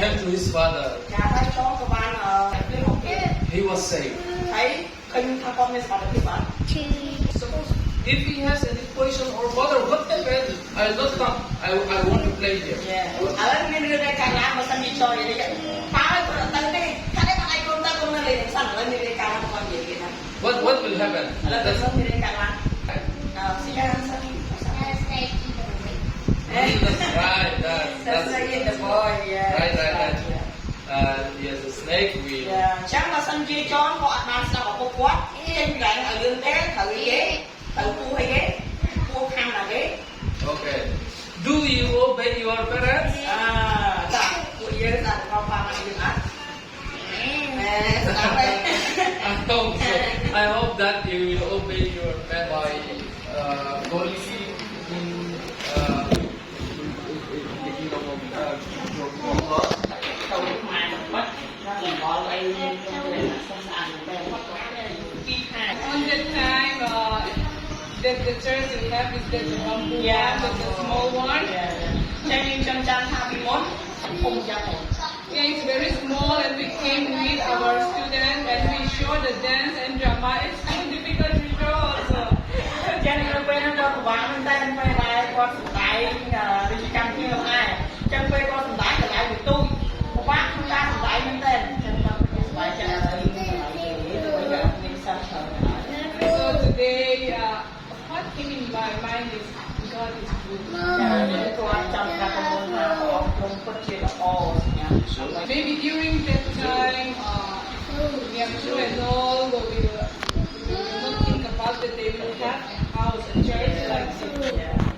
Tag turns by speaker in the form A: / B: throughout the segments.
A: came to his father. He was saved. If he has any question or father, what happened? I'll not come. I want to play here. What will happen? That's right. That's the boy. Right. He has a snake wheel. Okay. Do you obey your parents? I hope that you will obey your parents by going in the kingdom of God.
B: On that time, the church we have is the rawngbawl, the small one. Yeah, it's very small, and we came with our students and we show the dance and drama. It's so difficult to show also. So today, what came in my mind is God is good. Maybe during that time, young children all will not think about that they will have a house, a church like this.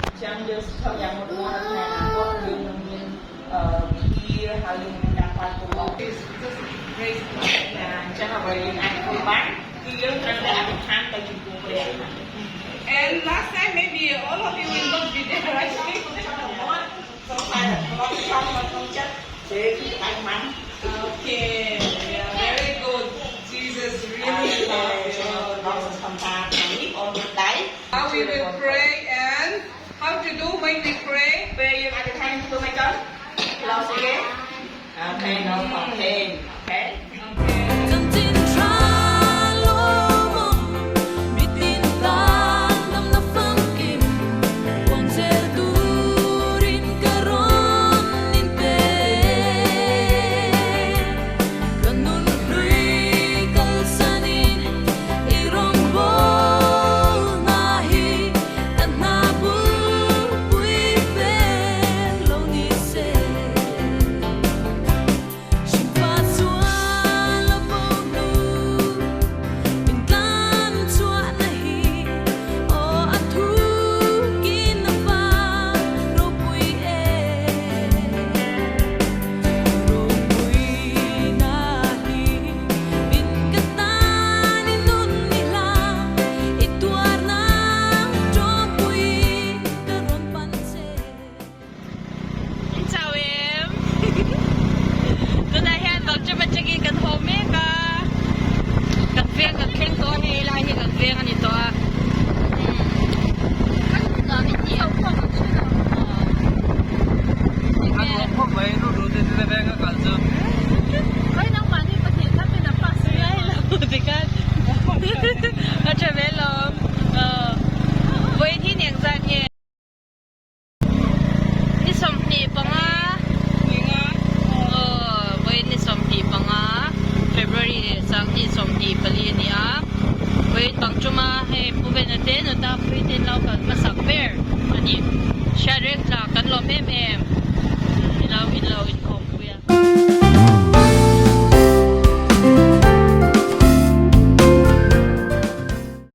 B: It's just great. And last time maybe all of you will not be there, I think. Okay, yeah, very good. Jesus really loves you. Now we will pray, and how to do when we pray?
C: Okay, no problem. Okay.
D: Bangtrum Lovea-Em masak bear ani sharing la kan lawm em